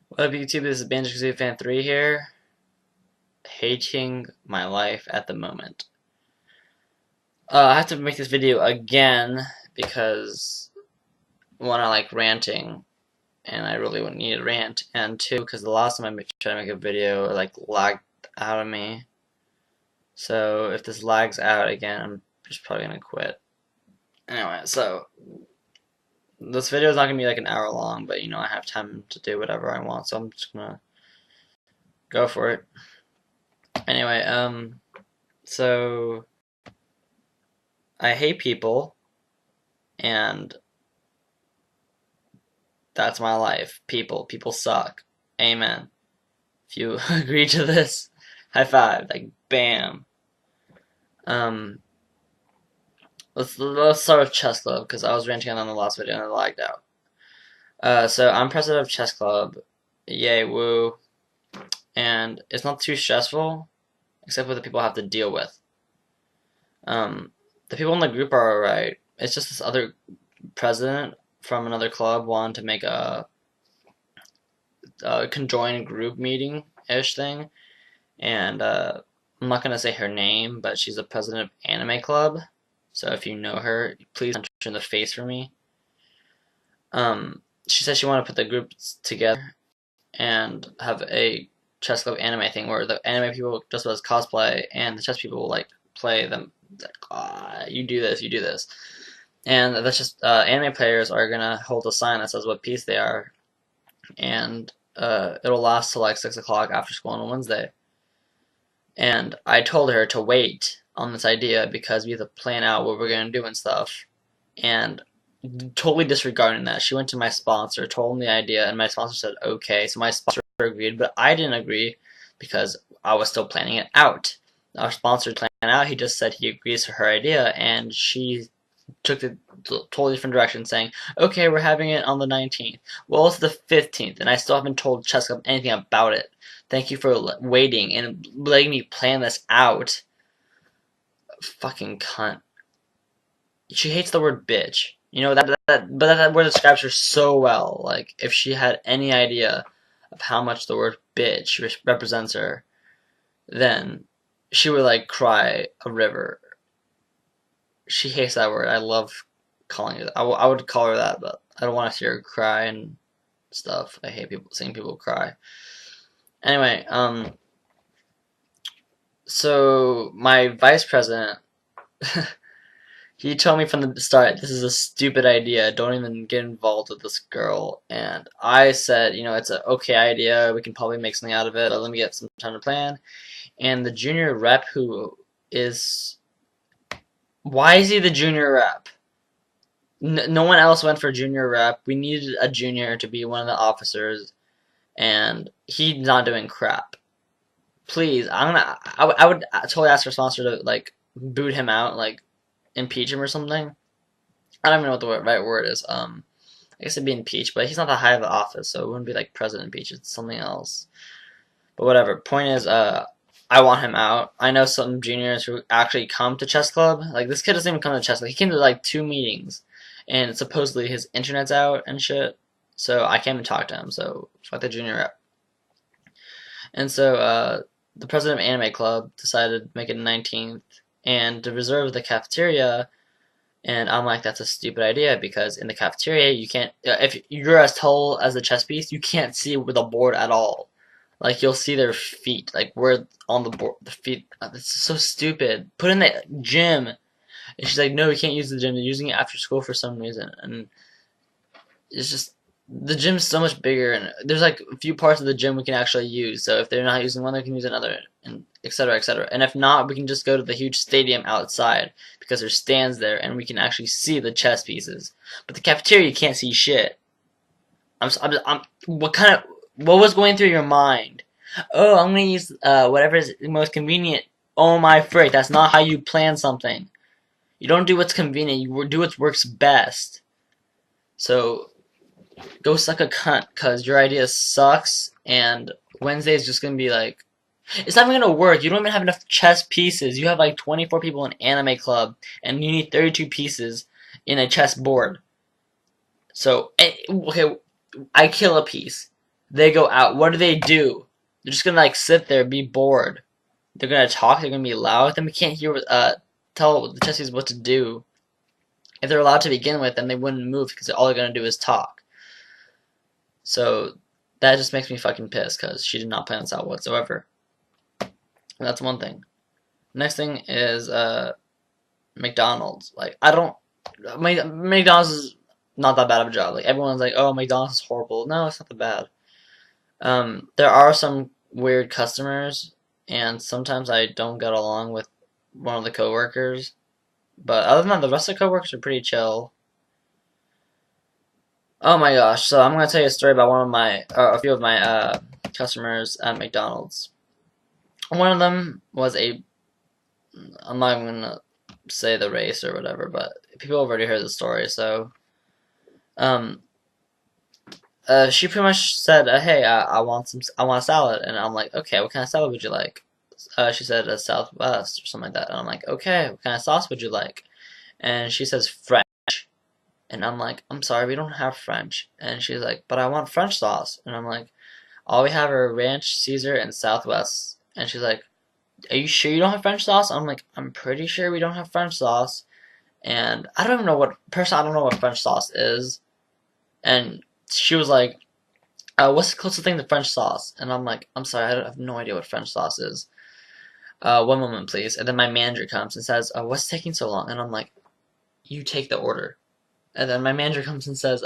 What up, YouTube? This is Banjo3 here, hating my life at the moment. I have to make this video again because one, I like ranting, and I really wouldn't need a rant, and two, because the last time I tried to make a video, it like lagged out of me. So if this lags out again, I'm just probably gonna quit. Anyway, so this video is not gonna be like an hour long, but I have time to do whatever I want, so I'm just gonna go for it. Anyway, so I hate people, and that's my life. People suck. Amen. If you agree to this, high five. Like, bam. Um, let's start with chess club because I was ranting on the last video and it lagged out. So I'm president of chess club. Yay, woo. And it's not too stressful, except for the people I have to deal with. The people in the group are alright. It's just this other president from another club wanted to make a conjoined group meeting-ish thing, and I'm not gonna say her name, but she's the president of Anime Club, so if you know her, please punch her in the face for me. She said she wanted to put the groups together and have a chess club anime thing where the anime people just as cosplay and the chess people will like play them. Like, you do this, you do this. And that's just anime players are gonna hold a sign that says what piece they are, and it'll last till like 6 o'clock after school on a Wednesday. And I told her to wait on this idea because we have to plan out what we're gonna do and stuff. And totally disregarding that, she went to my sponsor, told him the idea, and my sponsor said okay. So my sponsor agreed, but I didn't agree because I was still planning it out. Our sponsor planned it out. He just said he agrees to her idea, and she took the totally different direction, saying, okay, we're having it on the 19th. Well, it's the 15th, and I still haven't told Chess Club anything about it. Thank you for waiting and letting me plan this out. Fucking cunt. She hates the word bitch. But that word describes her so well. Like, if she had any idea of how much the word bitch represents her, then she would, like, cry a river. She hates that word. I love calling it. I would call her that, but I don't want to see her cry and stuff. I hate seeing people cry. Anyway, so my vice president, he told me from the start, this is a stupid idea. Don't even get involved with this girl. And I said, it's an okay idea. We can probably make something out of it. Let me get some time to plan. And the junior rep who is... Why is he the junior rep? No one else went for junior rep. We needed a junior to be one of the officers, and he's not doing crap. Please, I would totally ask our sponsor to like boot him out, like impeach him or something. I don't even know what the right word is. I guess it'd be impeach, but he's not that high of an office, so it wouldn't be like president impeach. It's something else. But whatever. Point is, I want him out. I know some juniors who actually come to chess club. Like, this kid doesn't even come to chess club. He came to like 2 meetings, and supposedly his internet's out and shit. So I can't even talk to him. So fuck the junior rep. And so the president of Anime Club decided to make it 19th and to reserve the cafeteria. And I'm like, that's a stupid idea because in the cafeteria you can't. If you're as tall as the chess piece, you can't see with the board at all. Like, you'll see their feet. Like, we're on the board. The feet. It's so stupid. Put in the gym. And she's like, no, we can't use the gym. They're using it after school for some reason. And it's just, the gym's so much bigger. And there's, like, a few parts of the gym we can actually use. So if they're not using one, they can use another. And etc., etc. And if not, we can just go to the huge stadium outside. Because there's stands there. And we can actually see the chess pieces. But the cafeteria, you can't see shit. What was going through your mind? Oh, I'm gonna use whatever is most convenient. Oh my frick, that's not how you plan something. You don't do what's convenient, you do what works best. So, go suck a cunt, cause your idea sucks, and Wednesday is just gonna be like... It's not even gonna work, you don't even have enough chess pieces. You have like 24 people in Anime Club, and you need 32 pieces in a chess board. So, okay, I kill a piece. They go out. What do? They're just gonna like sit there, be bored. They're gonna talk. They're gonna be loud. Then we can't hear tell the Chessies what to do. If they're allowed to begin with, then they wouldn't move because all they're gonna do is talk. So that just makes me fucking pissed because she did not plan this out whatsoever. And that's one thing. Next thing is McDonald's. Like McDonald's is not that bad of a job. Like everyone's like, oh, McDonald's is horrible. No, it's not that bad. There are some weird customers, and sometimes I don't get along with one of the coworkers. But other than that, the rest of the coworkers are pretty chill. Oh my gosh! So I'm gonna tell you a story about a few of my customers at McDonald's. One of them was I'm not even gonna say the race or whatever, but people have already heard the story. So, um, she pretty much said, "Hey, I want a salad," and I'm like, "Okay, what kind of salad would you like?" She said a Southwest or something like that, and I'm like, "Okay, what kind of sauce would you like?" And she says French, and I'm like, "I'm sorry, we don't have French," and she's like, "But I want French sauce," and I'm like, "All we have are Ranch, Caesar, and Southwest," and she's like, "Are you sure you don't have French sauce?" I'm like, "I'm pretty sure we don't have French sauce," and I don't know what French sauce is, and she was like, what's the closest thing to French sauce? And I'm like, I'm sorry, I have no idea what French sauce is. One moment, please. And then my manager comes and says, what's taking so long? And I'm like, you take the order. And then my manager comes and says,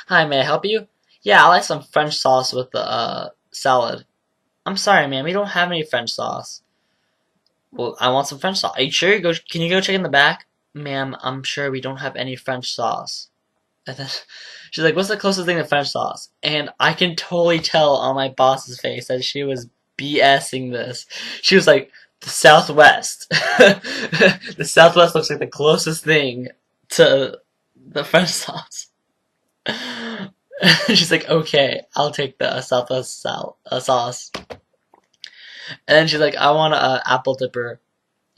hi, may I help you? Yeah, I like some French sauce with the salad. I'm sorry, man, we don't have any French sauce. Well, I want some French sauce. Are you sure? Can you go check in the back? Ma'am, I'm sure we don't have any French sauce. And then she's like, what's the closest thing to French sauce? And I can totally tell on my boss's face that she was BSing this. She was like, the Southwest. The Southwest looks like the closest thing to the French sauce. She's like, okay, I'll take the Southwest sauce. And then she's like, I want a apple dipper.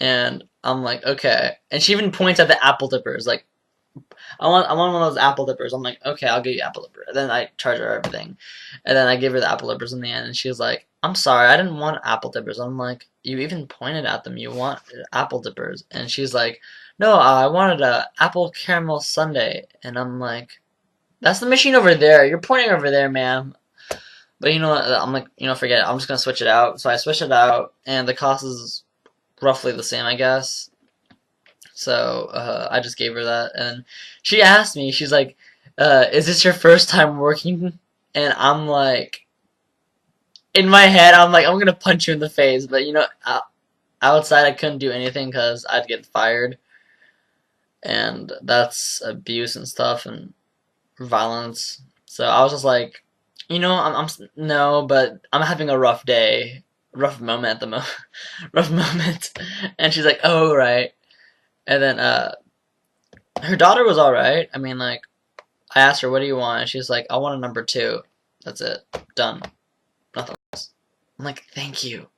And I'm like, okay. And she even points at the apple dippers, like, I want one of those apple dippers. I'm like, okay, I'll get you apple dipper. And then I charge her everything. And then I give her the apple dippers in the end. And she was like, I'm sorry, I didn't want apple dippers. I'm like, you even pointed at them. You want apple dippers. And she's like, no, I wanted a apple caramel sundae. And I'm like, that's the machine over there. You're pointing over there, ma'am. But you know what? I'm like, forget it. I'm just going to switch it out. So I switched it out. And the cost is roughly the same, I guess. So I just gave her that, and she asked me, she's like, is this your first time working? And I'm like, in my head, I'm like, I'm gonna punch you in the face, but outside I couldn't do anything because I'd get fired, and that's abuse and stuff and violence. So I was just like, I'm no, but I'm having a rough day, rough moment at the moment, rough moment, and she's like, oh right. And then her daughter was alright. I mean, like, I asked her, what do you want? And she's like, I want a number 2. That's it. Done. Nothing else. I'm like, thank you.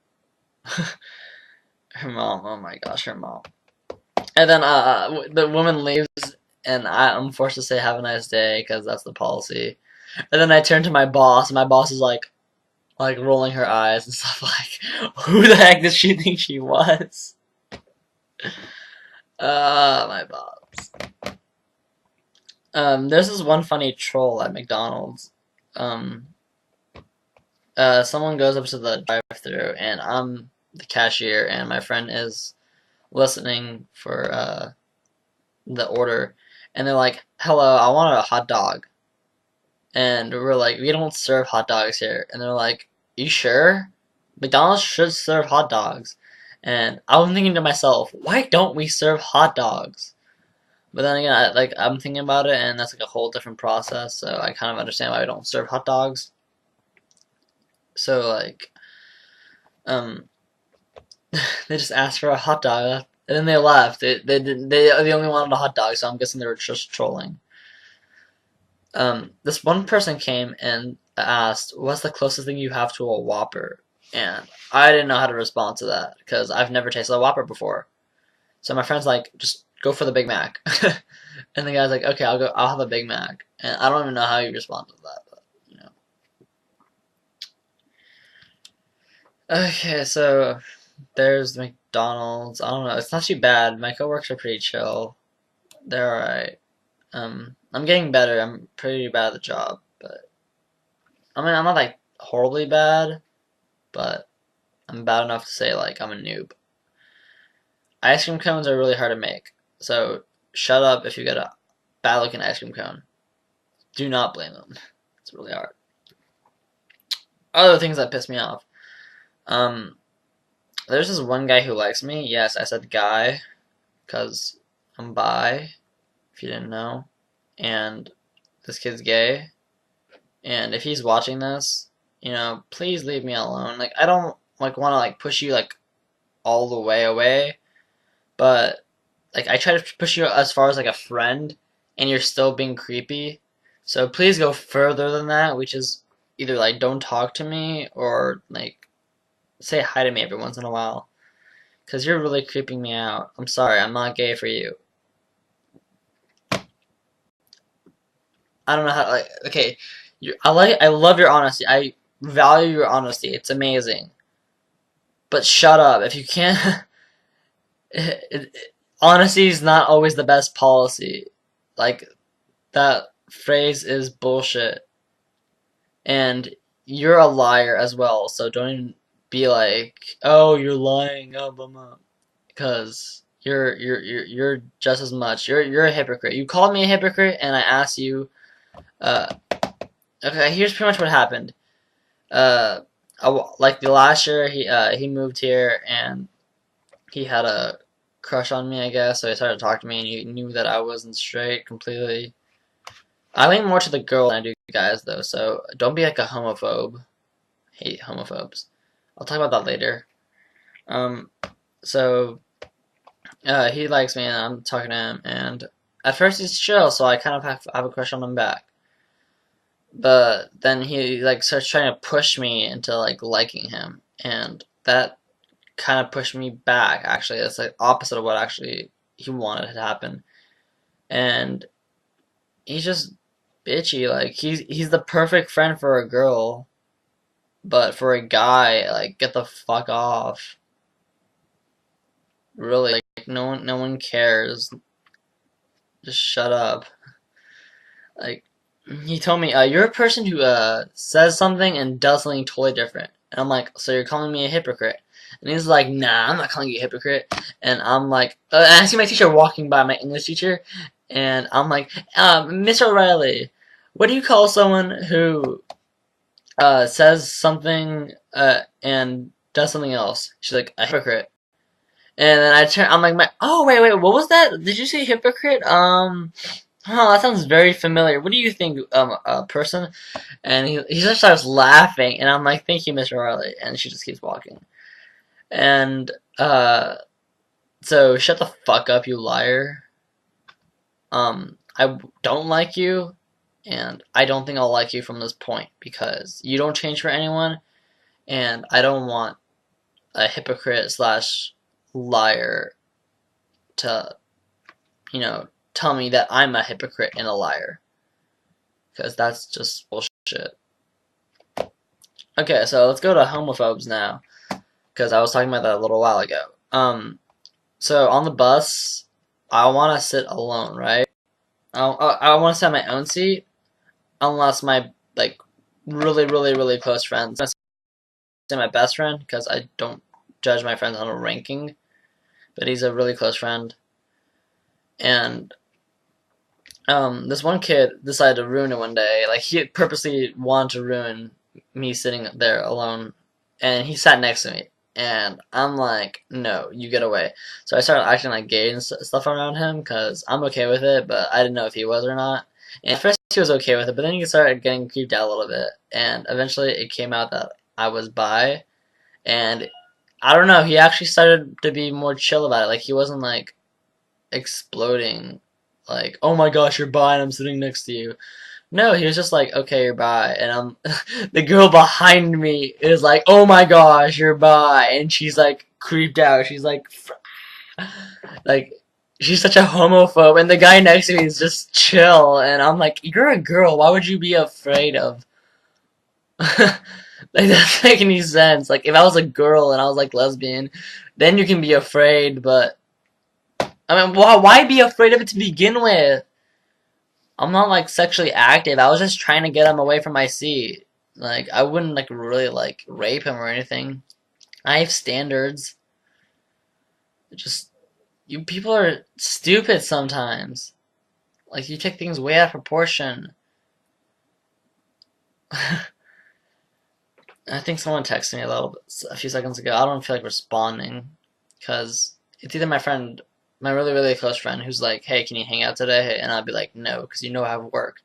Her mom, oh my gosh, her mom. And then the woman leaves, and I'm forced to say have a nice day, because that's the policy. And then I turn to my boss, and my boss is like rolling her eyes and stuff like, who the heck did she think she was? My boss. There's this one funny troll at McDonald's. Someone goes up to the drive-thru, and I'm the cashier, and my friend is listening for the order, and they're like, "Hello, I want a hot dog," and we're like, "We don't serve hot dogs here," and they're like, "You sure? McDonald's should serve hot dogs," and I was thinking to myself, "Why don't we serve hot dogs?" But then again, I'm thinking about it, and that's like a whole different process. So I kind of understand why we don't serve hot dogs. So like, they just asked for a hot dog, and then they left. They only wanted a hot dog, so I'm guessing they were just trolling. This one person came and asked, "What's the closest thing you have to a Whopper?" And I didn't know how to respond to that because I've never tasted a Whopper before. So my friend's like, "Just go for the Big Mac." And the guy's like, okay, I'll have a Big Mac. And I don't even know how you respond to that, but. Okay, so there's McDonald's. I don't know. It's not too bad. My coworkers are pretty chill. They're alright. I'm getting better. I'm pretty bad at the job, but I mean, I'm not like horribly bad, but I'm bad enough to say like I'm a noob. Ice cream cones are really hard to make, so shut up if you get a bad looking ice cream cone. Do not blame them. It's really hard. Other things that piss me off. Um, there's this one guy who likes me. Yes, I said guy, because I'm bi, if you didn't know. And this kid's gay. And if he's watching this, please leave me alone. Like, I don't like want to like push you like all the way away, but like I try to push you as far as like a friend, and you're still being creepy. So please go further than that, which is either like don't talk to me or like say hi to me every once in a while, because you're really creeping me out. I'm sorry, I'm not gay for you. I don't know how. Like, okay, I love your honesty. I value your honesty. It's amazing. But shut up if you can't. Honesty is not always the best policy. Like that phrase is bullshit, and you're a liar as well. So don't even be like, oh, you're lying, oh, blah, blah. Because you're just as much. You're a hypocrite. You called me a hypocrite, and I asked you. Uh, okay, here's pretty much what happened. Uh, like the last year, he moved here, and he had a crush on me, I guess. So he started to talk to me, and he knew that I wasn't straight completely. I lean more to the girl than I do guys, though. So don't be like a homophobe. Hate homophobes. I'll talk about that later. Um, so he likes me, and I'm talking to him, and at first he's chill, so I kind of have a crush on him back. But then he like starts trying to push me into like liking him, and that kind of pushed me back. Actually, it's like opposite of what actually he wanted to happen, and he's just bitchy. Like he's the perfect friend for a girl, but for a guy, like get the fuck off. Really, like no one cares. Just shut up. Like he told me, you're a person who says something and does something totally different. And I'm like, so you're calling me a hypocrite? And he's like, nah, I'm not calling you a hypocrite. And I'm like, and I see my teacher walking by, my English teacher, and I'm like, Mr. O'Reilly, what do you call someone who says something and does something else? She's like, a hypocrite. And then I'm like, oh wait, what was that? Did you say hypocrite? Oh, that sounds very familiar. What do you think, person? And he just starts laughing, and I'm like, thank you, Mr. Harley. And she just keeps walking. And, so shut the fuck up, you liar. I don't like you, and I don't think I'll like you from this point, because you don't change for anyone, and I don't want a hypocrite slash liar to, tell me that I'm a hypocrite and a liar. Because that's just bullshit. Okay, so let's go to homophobes now. Because I was talking about that a little while ago. So on the bus, I want to sit alone, right? I want to sit on my own seat, unless my, like, really, really, really close friends. I'm say my best friend, because I don't judge my friends on a ranking. But he's a really close friend. And this one kid decided to ruin it one day. Like, he purposely wanted to ruin me sitting there alone, and he sat next to me, and I'm like, no, you get away. So I started acting like gay and stuff around him, because I'm okay with it, but I didn't know if he was or not. And at first he was okay with it, but then he started getting creeped out a little bit, and eventually it came out that I was bi, and I don't know, he actually started to be more chill about it. Like, he wasn't like exploding like, oh my gosh, you're bi and I'm sitting next to you. No, he was just like, okay, you're bi, and the girl behind me is like, oh my gosh, you're bi, and she's like creeped out. She's like, she's such a homophobe, and the guy next to me is just chill, and I'm like, you're a girl, why would you be afraid of? Like, that doesn't make any sense. Like, if I was a girl and I was like lesbian, then you can be afraid, but I mean, why be afraid of it to begin with? I'm not like sexually active. I was just trying to get him away from my seat. Like, I wouldn't like really like rape him or anything. I have standards. Just, you people are stupid sometimes. Like, you take things way out of proportion. I think someone texted me a few seconds ago. I don't feel like responding because it's either my really really close friend, who's like, "Hey, can you hang out today?" And I'll be like, "No," because you know I have work.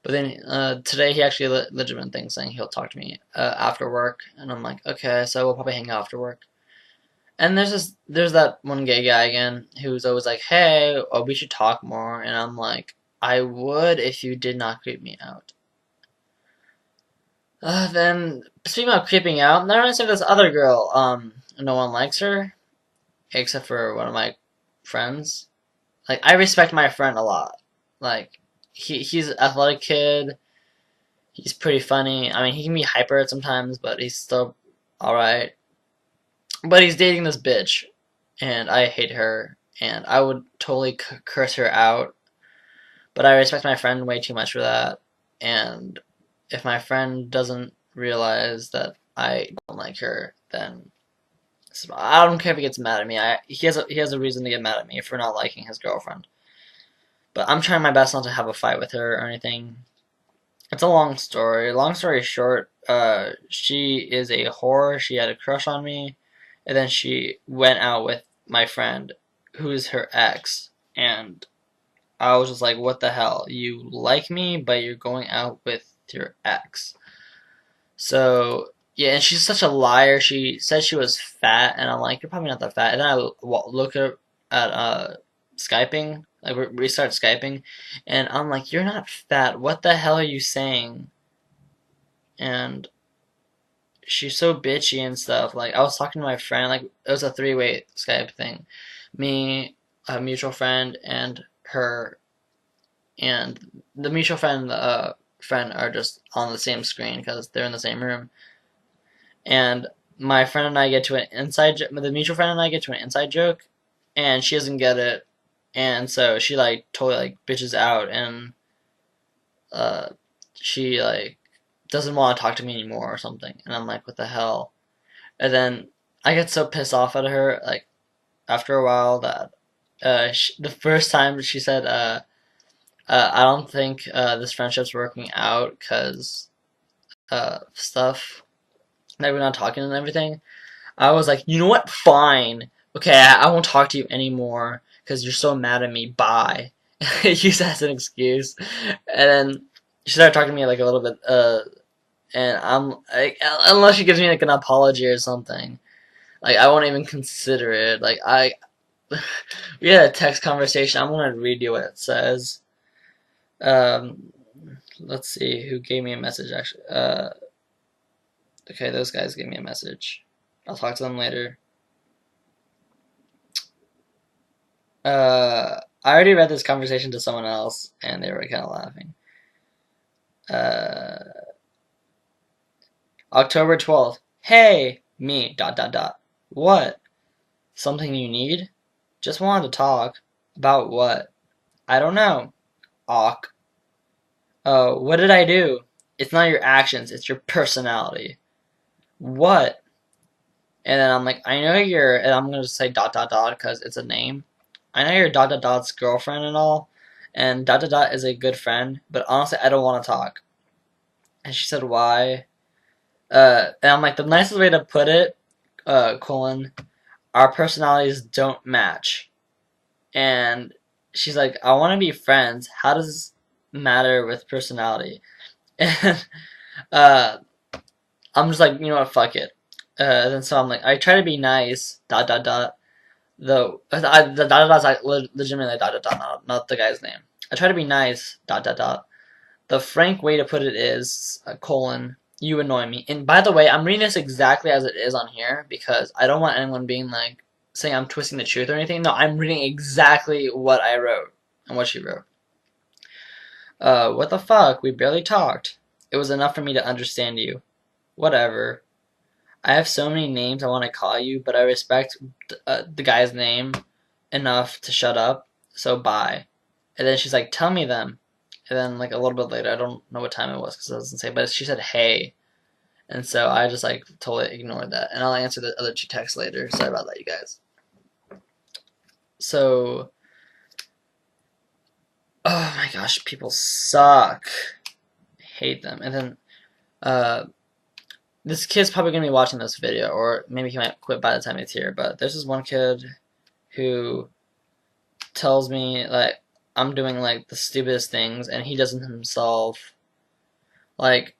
But then today he actually legitimate thing saying he'll talk to me after work, and I'm like, "Okay, so we'll probably hang out after work." And there's that one gay guy again who's always like, "Hey, we should talk more," and I'm like, "I would if you did not creep me out." Then speaking of creeping out, now I say this other girl. No one likes her except for one of my friends. Like, I respect my friend a lot. Like, he's an athletic kid. He's pretty funny. I mean, he can be hyper at sometimes, but he's still all right. But he's dating this bitch, and I hate her, and I would totally curse her out. But I respect my friend way too much for that, and if my friend doesn't realize that I don't like her, then I don't care if he gets mad at me. He has a reason to get mad at me for not liking his girlfriend. But I'm trying my best not to have a fight with her or anything. It's a long story. Long story short, she is a whore. She had a crush on me, and then she went out with my friend, who is her ex, and I was just like, what the hell? You like me, but you're going out with your ex. So, yeah, and she's such a liar. She said she was fat, and I'm like, you're probably not that fat. And then I look at Skyping, like we start Skyping, and I'm like, you're not fat. What the hell are you saying? And she's so bitchy and stuff. Like, I was talking to my friend, like, it was a three-way Skype thing. Me, a mutual friend, and her, and the mutual friend, friend are just on the same screen because they're in the same room. And my friend and I get to an inside joke. The mutual friend and I get to an inside joke, and she doesn't get it, and so she like totally like bitches out, and uh, she like doesn't want to talk to me anymore or something. And I'm like, what the hell? And then I get so pissed off at her like after a while that the first time she said, I don't think this friendship's working out because stuff that we're not talking and everything. I was like, you know what? Fine. Okay, I won't talk to you anymore because you're so mad at me. Bye. Use that as an excuse. And then she started talking to me like a little bit, and I'm like, unless she gives me like an apology or something, like I won't even consider it. Like we had a text conversation. I'm gonna read you what it says. Um, let's see who gave me a message actually. Okay, those guys gave me a message. I'll talk to them later. I already read this conversation to someone else, and they were kind of laughing. Uh, October 12th. Hey, me, dot, dot, dot. What? Something you need? Just wanted to talk. About what? I don't know. Awk. Oh, what did I do? It's not your actions, it's your personality. What? And then I'm like, I know you're, and I'm gonna just say dot, dot, dot, because it's a name. I know you're dot, dot, dot's girlfriend and all, and dot, dot, dot is a good friend, but honestly, I don't want to talk. And she said, why? And I'm like, the nicest way to put it, colon, our personalities don't match. And she's like, I want to be friends. How does this matter with personality? And uh, I'm just like, you know what, fuck it. Then so I'm like, I try to be nice, dot, dot, dot. The dot, dot, dot's like legitimately dot, dot, dot, not the guy's name. I try to be nice, dot, dot, dot. The frank way to put it is, colon, you annoy me. And by the way, I'm reading this exactly as it is on here because I don't want anyone being like, saying I'm twisting the truth or anything. No, I'm reading exactly what I wrote and what she wrote. What the fuck? We barely talked. It was enough for me to understand you. whatever. I have so many names I want to call you, but I respect the guy's name enough to shut up, so bye. And then she's like, tell me them. And then like a little bit later, I don't know what time it was because it doesn't say, but she said hey. And so I just like totally ignored that. And I'll answer the other two texts later. Sorry about that, you guys. So, oh my gosh, people suck. I hate them. And then, this kid's probably gonna be watching this video, or maybe he might quit by the time it's here. But there's this one kid who tells me like I'm doing like the stupidest things, and he does them himself. Like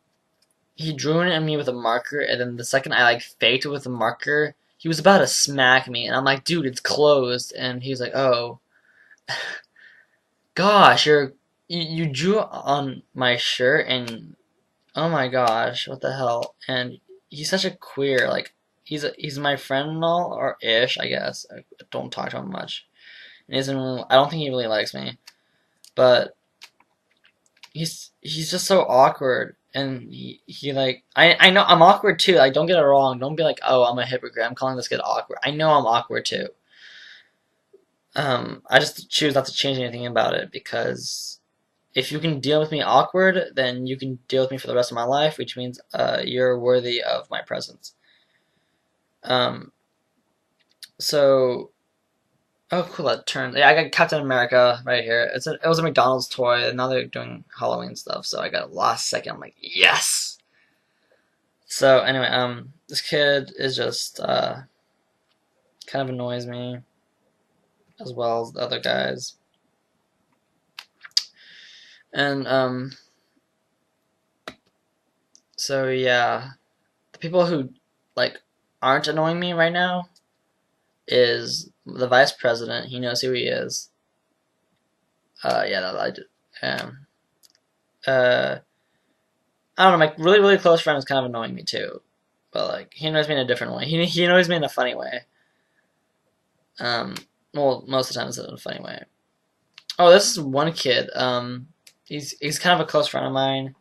he drew it at me with a marker, and then the second I like faked it with a marker, he was about to smack me, and I'm like, dude, it's closed. And he's like, oh, gosh, you drew on my shirt, and oh my gosh, what the hell? And he's such a queer, like he's my friend and all, or ish, I guess. I don't talk to him much. And I don't think he really likes me, but he's just so awkward. And he like I know I'm awkward too. Like don't get it wrong. Don't be like, oh, I'm a hypocrite. I'm calling this kid awkward. I know I'm awkward too. I just choose not to change anything about it because if you can deal with me awkward, then you can deal with me for the rest of my life, which means you're worthy of my presence. Um, so oh cool, that turned. Yeah, I got Captain America right here. It was a McDonald's toy, and now they're doing Halloween stuff. So I got a last second. I'm like, yes. So anyway, this kid is just kind of annoys me, as well as the other guys. And so yeah, the people who like aren't annoying me right now is the vice president. He knows who he is. Yeah, that I did. Uh, I don't know. My really really close friend is kind of annoying me too, but like he annoys me in a different way. He annoys me in a funny way. Well, most of the time it's in a funny way. Oh, this is one kid. He's kind of a close friend of mine,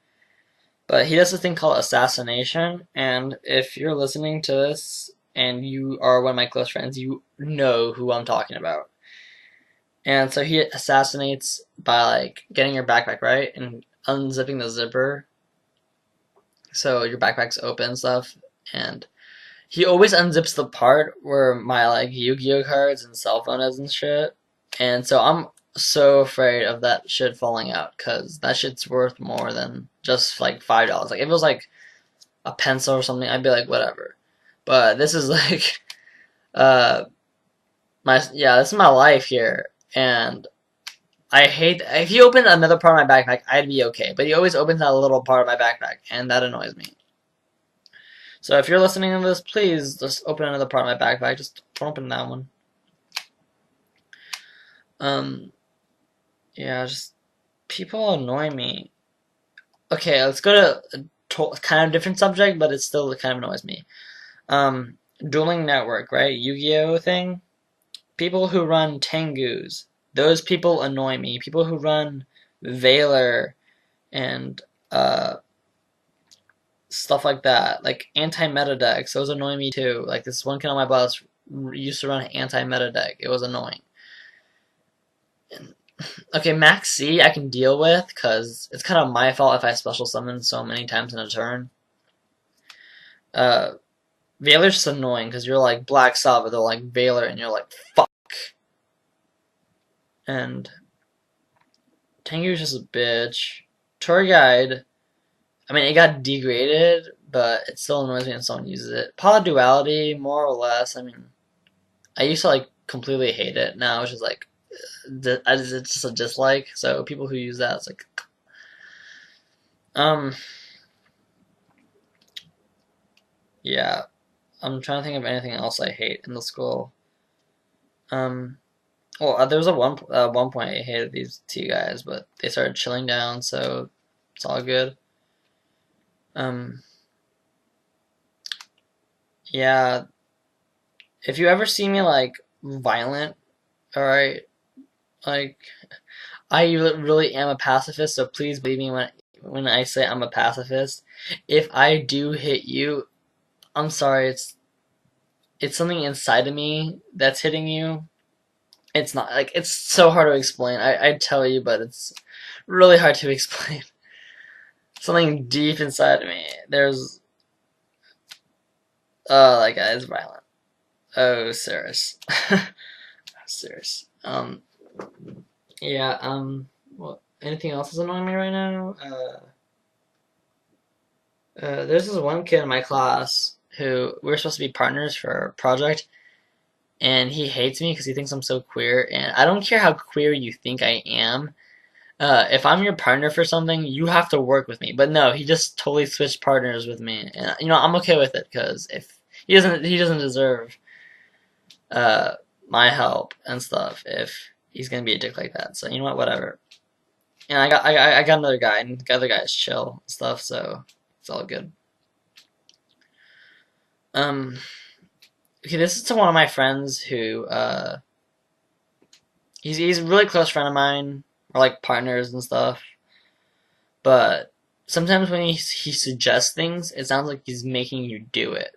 but he does this thing called assassination. And if you're listening to this and you are one of my close friends, you know who I'm talking about. And so he assassinates by like getting your backpack right and unzipping the zipper, so your backpack's open and stuff. And he always unzips the part where my like Yu-Gi-Oh cards and cell phone is and shit. And so I'm so afraid of that shit falling out because that shit's worth more than just like $5. Like if it was like a pencil or something, I'd be like whatever. But this is like this is my life here, and I hate if he opened another part of my backpack, I'd be okay. But he always opens that little part of my backpack, and that annoys me. So if you're listening to this, please just open another part of my backpack. Just don't open that one. Yeah, just people annoy me. Okay, let's go to a kind of different subject, but it still kind of annoys me. Dueling Network, right? Yu-Gi-Oh thing. People who run Tengus, those people annoy me. People who run Valor and stuff like that, like anti-meta decks, those annoy me too. Like this one kid on my bus used to run an anti-meta deck. It was annoying. Okay, Max C I can deal with because it's kind of my fault if I special summon so many times in a turn. Valor's just annoying because you're like Black Sabbath, they're like Valor, and you're like fuck. And Tengu's just a bitch. Tour Guide, I mean, it got degraded, but it still annoys me when someone uses it. Polyduality, more or less. I mean, I used to like completely hate it. Now it's just like it's just a dislike. So people who use that, it's like, yeah. I'm trying to think of anything else I hate in the school. Well, there was one point I hated these two guys, but they started chilling down, so it's all good. Yeah. If you ever see me like violent, alright, like I really am a pacifist, so please believe me when I say I'm a pacifist. If I do hit you, I'm sorry, it's something inside of me that's hitting you. It's not like it's so hard to explain. I'd tell you, but it's really hard to explain. Something deep inside of me. There's that guy is violent. Oh, Cyrus. Cyrus. Yeah, well, anything else is annoying me right now? There's this one kid in my class who we're supposed to be partners for a project, and he hates me because he thinks I'm so queer, and I don't care how queer you think I am. If I'm your partner for something, you have to work with me. But no, he just totally switched partners with me, and I'm okay with it because if he doesn't deserve uh my help and stuff if he's gonna be a dick like that. So you know what, whatever. And I got another guy, and the other guy is chill and stuff, so it's all good. Um, okay, this is to one of my friends who he's a really close friend of mine. We're like partners and stuff, but sometimes when he suggests things, it sounds like he's making you do it.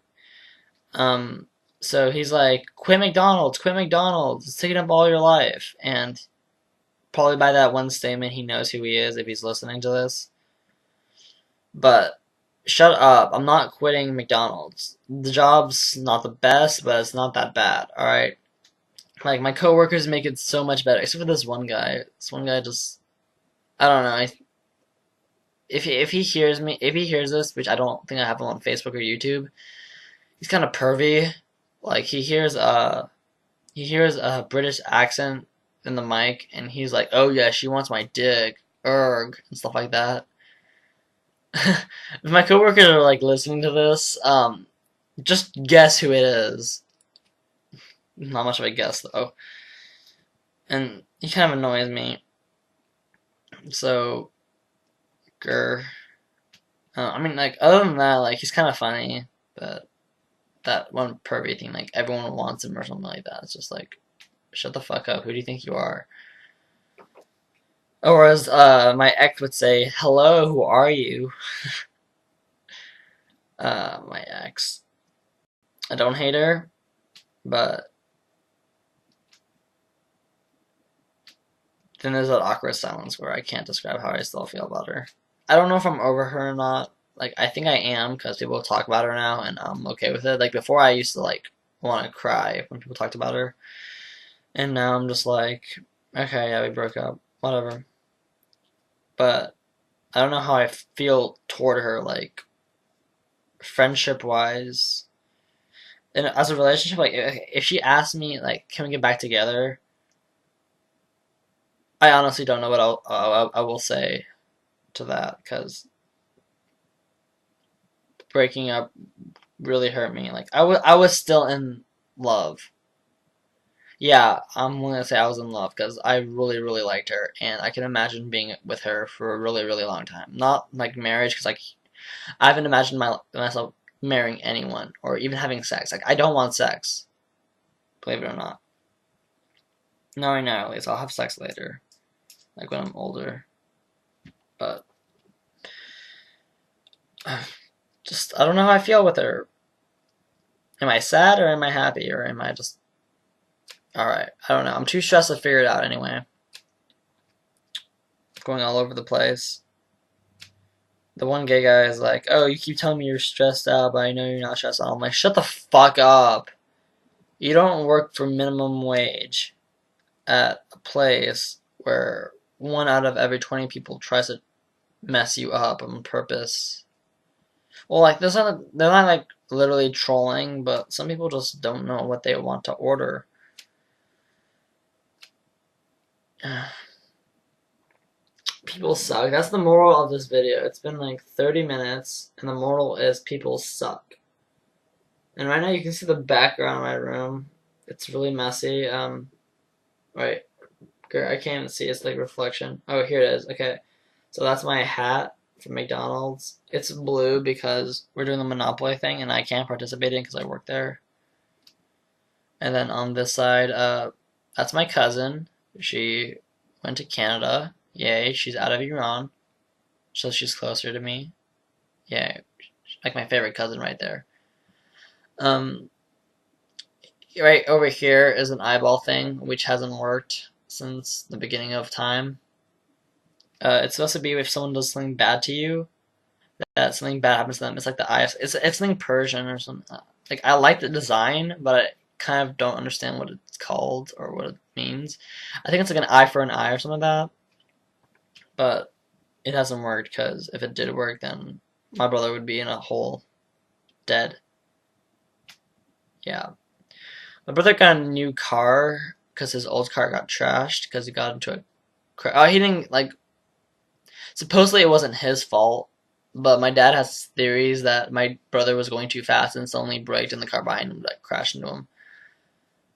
Um, so he's like, quit McDonald's, it's taking up all your life, and probably by that one statement he knows who he is if he's listening to this. But shut up, I'm not quitting McDonald's. The job's not the best, but it's not that bad, alright? Like, my coworkers make it so much better, except for this one guy. This one guy just, I don't know, if he hears me, if he hears this, which I don't think I have him on Facebook or YouTube, he's kind of pervy. Like, he hears a British accent in the mic, and he's like, oh yeah, she wants my dick, erg, and stuff like that. If my coworkers are like listening to this, just guess who it is. Not much of a guess though. And he kind of annoys me. So, grr. I mean, like, other than that, like, he's kind of funny, but that one pervy thing, like, everyone wants him or something like that. It's just like, shut the fuck up. Who do you think you are? Or as my ex would say, hello, who are you? My ex. I don't hate her, but then there's that awkward silence where I can't describe how I still feel about her. I don't know if I'm over her or not. Like, I think I am because people talk about her now, and I'm okay with it. Like, before I used to, like, want to cry when people talked about her. And now I'm just like, okay, yeah, we broke up. Whatever. But I don't know how I feel toward her, like, friendship-wise. And as a relationship, like, if she asked me, like, can we get back together? I honestly don't know what I will say to that, because breaking up really hurt me. Like, I was still in love. Yeah, I'm gonna say I was in love because I really, really liked her, and I can imagine being with her for a really, really long time. Not like marriage, because like I haven't imagined myself marrying anyone or even having sex. Like, I don't want sex, believe it or not. Knowing now, at least I'll have sex later, like when I'm older. But just I don't know how I feel with her. Am I sad or am I happy or am I just alright? I don't know. I'm too stressed to figure it out anyway. Going all over the place. The one gay guy is like, oh, you keep telling me you're stressed out, but I know you're not stressed out. I'm like, shut the fuck up. You don't work for minimum wage at a place where 1 out of every 20 people tries to mess you up on purpose. Well, like, they're not like literally trolling, but some people just don't know what they want to order. People suck. That's the moral of this video. It's been like 30 minutes, and the moral is people suck. And right now you can see the background of my room. It's really messy. Right. I can't even see. It's like reflection. Oh, here it is. Okay. So that's my hat from McDonald's. It's blue because we're doing the Monopoly thing, and I can't participate in because I work there. And then on this side, that's my cousin. She went to Canada. Yay, she's out of Iran. so she's closer to me. Yeah, like my favorite cousin right there. Um, right over here is an eyeball thing, which hasn't worked since the beginning of time. It's supposed to be if someone does something bad to you, that something bad happens to them. It's like the eye. It's something Persian or something. Like I like the design, but I kind of don't understand what it's called or what it means. I think it's like an eye for an eye or something like that. But it hasn't worked because if it did work, then my brother would be in a hole, dead. Yeah. My brother got a new car because his old car got trashed because he got into a crash. Oh, he didn't like. Supposedly it wasn't his fault, but my dad has theories that my brother was going too fast and suddenly braked and the car behind him like crashed into him.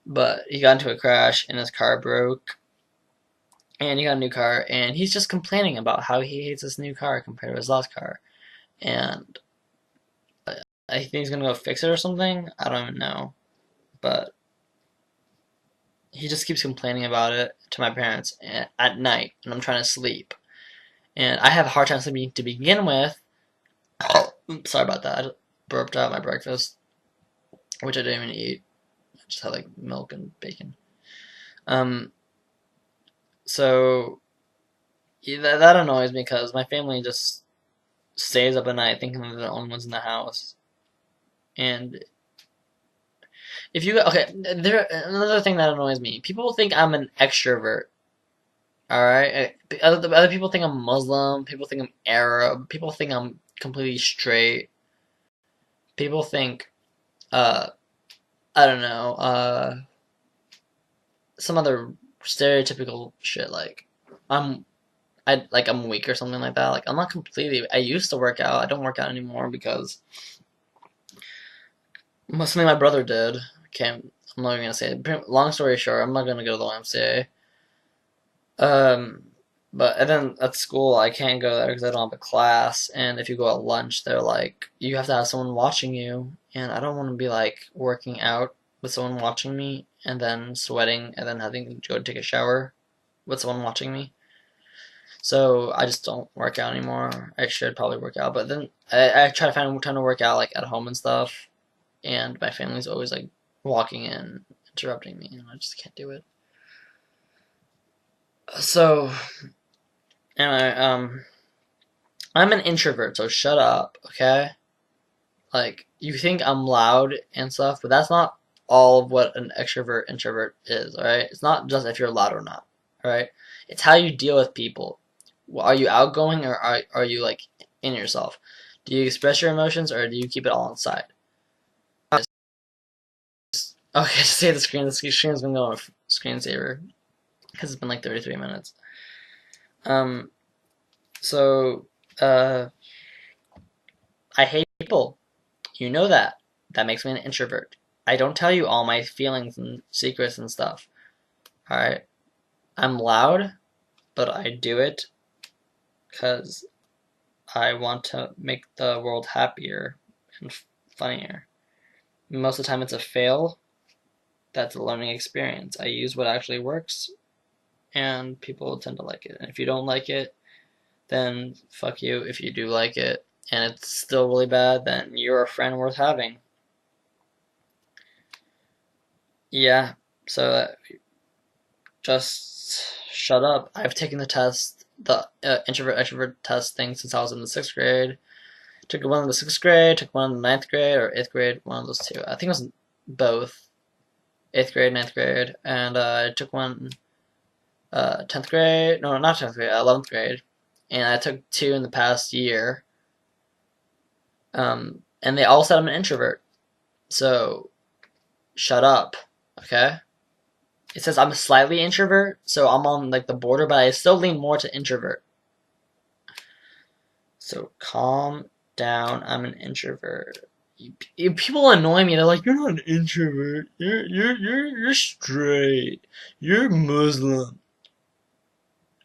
But he got into a crash and his car broke, and he got a new car, and he's just complaining about how he hates his new car compared to his last car, and I think he's gonna go fix it or something. I don't even know, but he just keeps complaining about it to my parents at night when I'm trying to sleep. And I have a hard time sleeping to begin with. Sorry about that. I just burped out my breakfast, which I didn't even eat. I just had like milk and bacon. Um, so yeah, that annoys me because my family just stays up at night thinking they're the only ones in the house. And if you okay, there another thing that annoys me. People think I'm an extrovert. All right, other people think I'm Muslim. People think I'm Arab. People think I'm completely straight. People think, uh, I don't know, some other stereotypical shit like I'm I'm weak or something like that. Like I'm not completely. I used to work out. I don't work out anymore because something my brother did. I'm not even gonna say it. Long story short, I'm not gonna go to the YMCA. Um, but and then at school, I can't go there because I don't have a class. And if you go at lunch, they're like, you have to have someone watching you, and I don't want to be like working out with someone watching me and then sweating and then having to go take a shower with someone watching me. So I just don't work out anymore. I should probably work out, but then I try to find time to work out like at home and stuff. And my family's always like walking in, interrupting me, and I just can't do it. So anyway, I'm an introvert, so shut up, okay? Like you think I'm loud and stuff, but that's not all of what an extrovert introvert is, alright? It's not just if you're loud or not, alright? It's how you deal with people. Are you outgoing or are you like in yourself? Do you express your emotions or do you keep it all inside? Okay, just say the screen. The screen is gonna go on a screensaver because it's been like 33 minutes. Um, so I hate people. You know that. That makes me an introvert. I don't tell you all my feelings and secrets and stuff. All right. I'm loud, but I do it because I want to make the world happier and funnier. Most of the time, it's a fail. That's a learning experience. I use what actually works, and people tend to like it. And if you don't like it, then fuck you. If you do like it, and it's still really bad, then you're a friend worth having. Yeah, so just shut up. I've taken the test, the introvert extrovert test thing since I was in the 6th grade. Took one in the 6th grade, took one in the 9th grade or 8th grade, one of those two. I think it was both 8th grade, 9th grade, and I took one 10th grade. No, not 10th grade, 11th grade, and I took two in the past year. And they all said I'm an introvert. So shut up, okay? It says I'm a slightly introvert, so I'm on like the border, but I still lean more to introvert. So calm down. I'm an introvert. People annoy me. They're like, "You're not an introvert. You're straight. You're Muslim."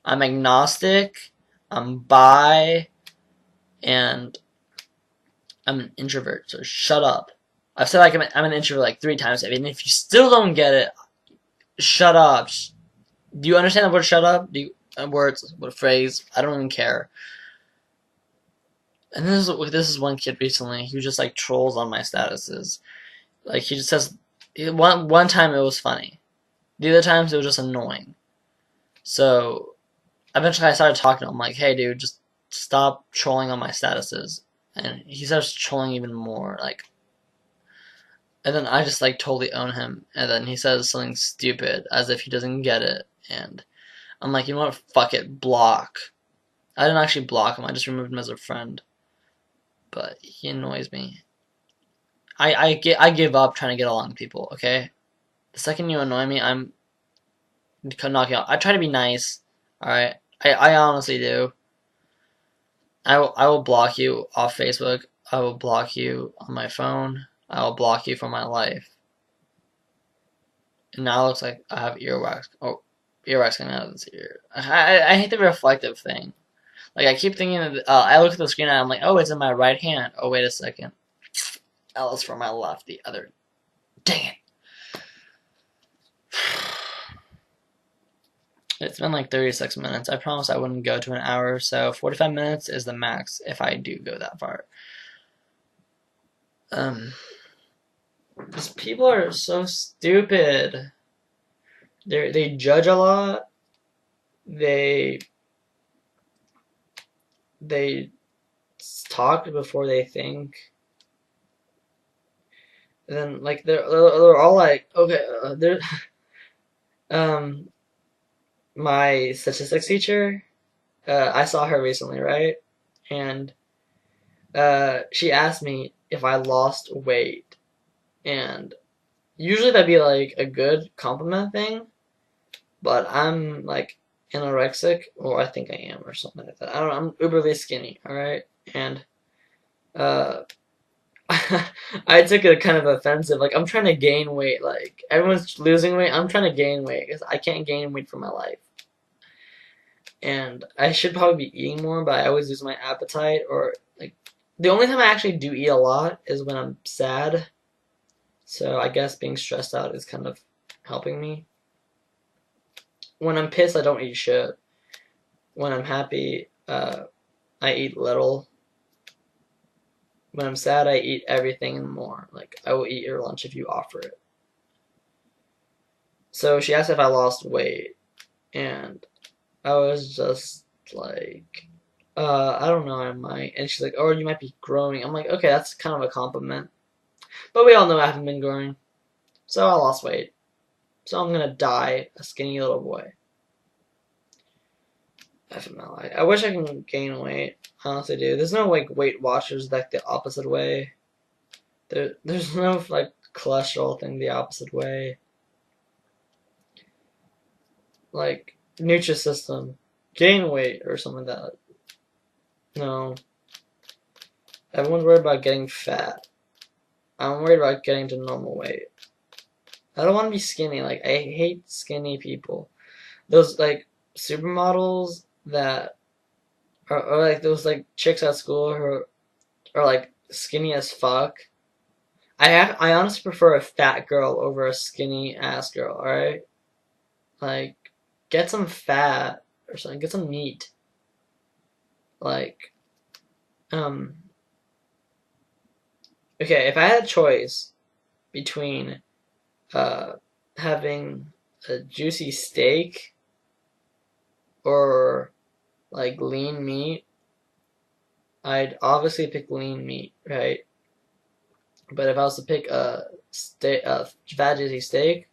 I'm agnostic. I'm bi, and I'm an introvert. So shut up. I've said like I'm an introvert like 3 times. I mean, if you still don't get it, shut up. Do you understand the word "shut up"? Do you words? What phrase? I don't even care. And this is one kid recently who just like trolls on my statuses. Like he just says, one time it was funny, the other times it was just annoying. So eventually I started talking to him like, hey dude, just stop trolling on my statuses. And he starts trolling even more, like, and then I just like totally own him, and then he says something stupid as if he doesn't get it, and I'm like, you know what, fuck it, block. I didn't actually block him, I just removed him as a friend, but he annoys me. I give up trying to get along with people, okay? The second you annoy me, I'm knocking out. I try to be nice, alright? I honestly do. I will block you off Facebook. I will block you on my phone. I will block you from my life. And now it looks like I have earwax. Oh, earwax coming out of this ear. I hate the reflective thing. Like, I keep thinking, I look at the screen and I'm like, oh, it's in my right hand. Oh, wait a second. Oh, it's from my left, the other. Dang it. It's been like 36 minutes. I promised I wouldn't go to an hour, so 45 minutes is the max if I do go that far. These people are so stupid. They judge a lot. They talk before they think. And then like they're all like, okay, they're my statistics teacher, I saw her recently, right? And she asked me if I lost weight, and usually that'd be like a good compliment thing, but I'm like anorexic, or I think I am, or something like that. I don't know. I'm uberly skinny, all right, and uh, I took it kind of offensive. Like I'm trying to gain weight. Like everyone's losing weight, I'm trying to gain weight because I can't gain weight for my life. And I should probably be eating more, but I always lose my appetite. Or like the only time I actually do eat a lot is when I'm sad. So I guess being stressed out is kind of helping me. When I'm pissed, I don't eat shit. When I'm happy, I eat little. When I'm sad, I eat everything and more. Like, I will eat your lunch if you offer it. So she asked if I lost weight, and I was just like, I don't know, I might. And she's like, oh, you might be growing. I'm like, okay, that's kind of a compliment. But we all know I haven't been growing. So I lost weight. So I'm gonna die a skinny little boy. FML. I wish I can gain weight. I honestly do. There's no like Weight Watchers like the opposite way. There's no like cholesterol thing the opposite way. Like Nutrisystem, gain weight or something like that. No. Everyone's worried about getting fat. I'm worried about getting to normal weight. I don't want to be skinny. Like I hate skinny people. Those like supermodels that or like those like chicks at school who are like skinny as fuck. I honestly prefer a fat girl over a skinny ass girl, alright? Like, get some fat or something, get some meat. Like, okay, if I had a choice between having a juicy steak or like lean meat, I'd obviously pick lean meat, right? But if I was to pick a fat juicy steak,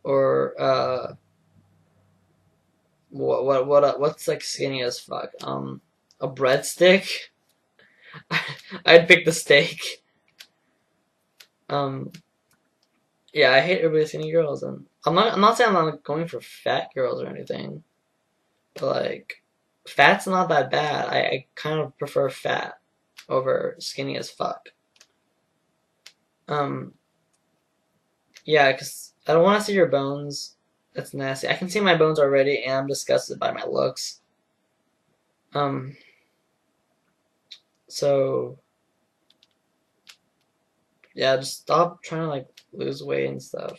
or what's like skinny as fuck? A breadstick. I'd pick the steak. Yeah, I hate everybody skinny girls, and I'm not saying I'm not going for fat girls or anything, but like, fat's not that bad. I kind of prefer fat over skinny as fuck. Yeah, because I don't want to see your bones. That's nasty. I can see my bones already, and I'm disgusted by my looks. So yeah, just stop trying to like lose weight and stuff.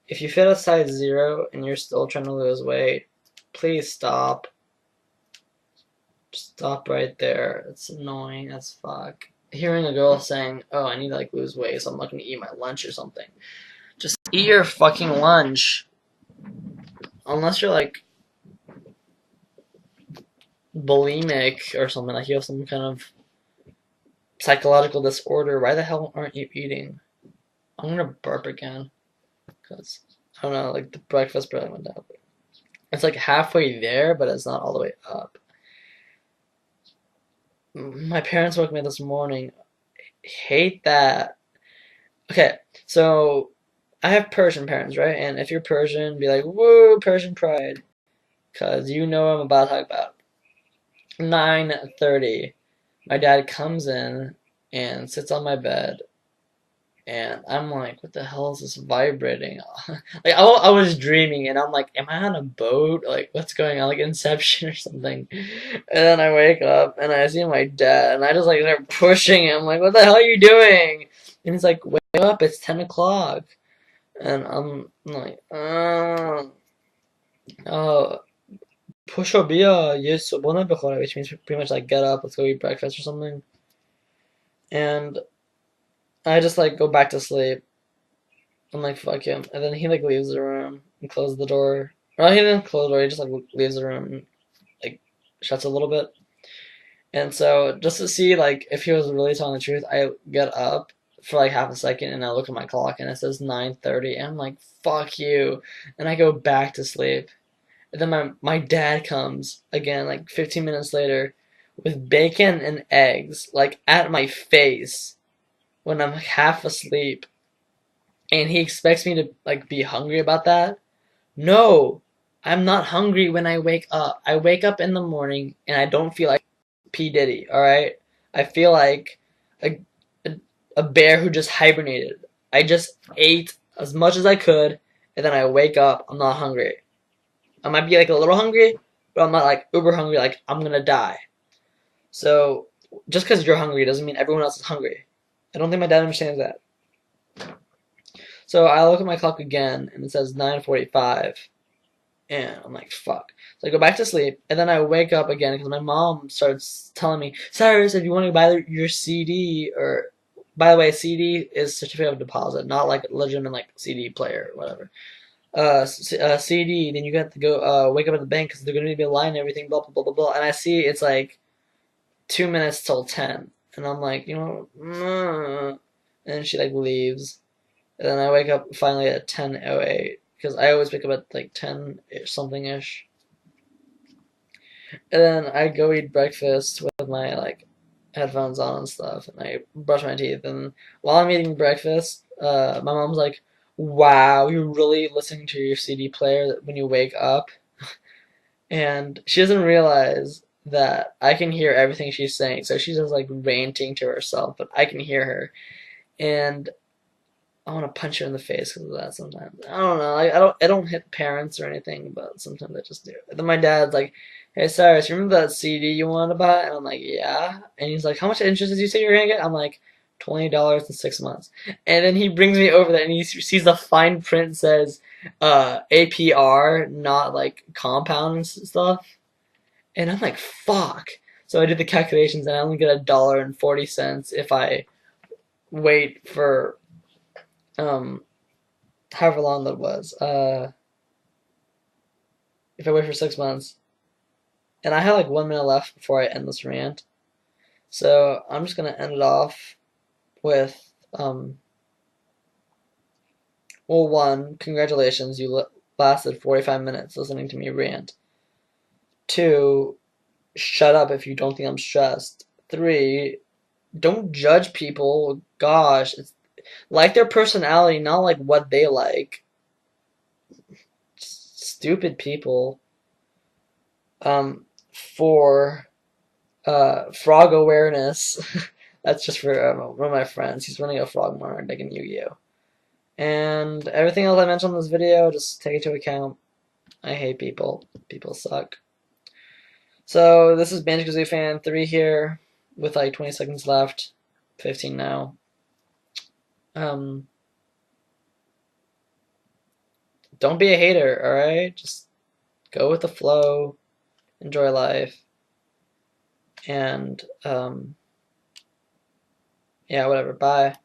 If you fit a size 0 and you're still trying to lose weight, please stop. Just stop right there. It's annoying as fuck. Hearing a girl saying, "Oh, I need to like lose weight, so I'm not gonna eat my lunch or something." Just eat your fucking lunch. Unless you're like bulimic or something, like you have some kind of psychological disorder. Why the hell aren't you eating? I'm gonna burp again because I don't know, like the breakfast barely went down. It's like halfway there, but it's not all the way up. My parents woke me this morning. Hate that. Okay, so I have Persian parents, right? And if you're Persian, be like, woo, Persian pride. Because you know what I'm about to talk about. 9:30. My dad comes in and sits on my bed. And I'm like, what the hell is this vibrating? Like, I was dreaming, and I'm like, am I on a boat? Like, what's going on? Like Inception or something. And then I wake up, and I see my dad, and I just like start pushing him. Like, what the hell are you doing? And he's like, wake up, it's 10 o'clock. And I'm like, oh, pusho bia, ye sobona bechore, which means pretty much like, get up, let's go eat breakfast or something. And I just like go back to sleep. I'm like, fuck him. And then he like leaves the room and closes the door. Or he didn't close the door, he just like leaves the room and like shuts a little bit. And so just to see like if he was really telling the truth, I get up for like half a second and I look at my clock and it says 9:30 and I'm like, fuck you. And I go back to sleep. And then my dad comes again like 15 minutes later with bacon and eggs like at my face when I'm half asleep. And he expects me to like be hungry about that. No, I'm not hungry when I wake up. I wake up in the morning and I don't feel like P Diddy. All right, I feel like a, a a bear who just hibernated. I just ate as much as I could, and then I wake up. I'm not hungry. I might be like a little hungry, but I'm not like uber hungry. Like I'm gonna die. So just because you're hungry doesn't mean everyone else is hungry. I don't think my dad understands that. So I look at my clock again, and it says 9:45. And I'm like, fuck. So I go back to sleep, and then I wake up again because my mom starts telling me, Cyrus, if you want to buy your CD, or by the way, CD is certificate of deposit, not like legitimate like CD player or whatever. CD, then you got to go wake up at the bank because they're gonna be a line and everything, blah blah blah blah blah. And I see it's like 2 minutes till 10, and I'm like, and she like leaves, and then I wake up finally at 10:08 because I always wake up at like 10 something ish. And then I go eat breakfast with my like headphones on and stuff, and I brush my teeth. And while I'm eating breakfast, my mom's like, "Wow, you're really listening to your CD player when you wake up." And she doesn't realize that I can hear everything she's saying, so she's just like ranting to herself, but I can hear her. And I want to punch her in the face because of that sometimes. I don't know. I don't hit parents or anything, but sometimes I just do. And then my dad's like, "Hey Cyrus, you remember that CD you wanted to buy?" And I'm like, "Yeah." And he's like, "How much interest did you say you were gonna get?" I'm like, $20 in 6 months. And then he brings me over there and he sees the fine print says APR, not like compound and stuff. And I'm like, fuck. So I did the calculations and I only get $1.40 if I wait for um however long that was. If I wait for 6 months, and I have like 1 minute left before I end this rant, so I'm just gonna end it off with well, one, congratulations, you lasted 45 minutes listening to me rant. Two, shut up if you don't think I'm stressed. Three, don't judge people. Gosh, it's like their personality, not like what they like. Stupid people. Four, frog awareness. That's just for one of my friends. He's running a frog mart like in Yu-Gi-Oh! And everything else I mentioned in this video, just take into account. I hate people. People suck. So this is Banjo-Kazooie Fan 3 here, with like 20 seconds left. 15 now. Don't be a hater, alright? Just go with the flow. Enjoy life. And yeah, whatever. Bye.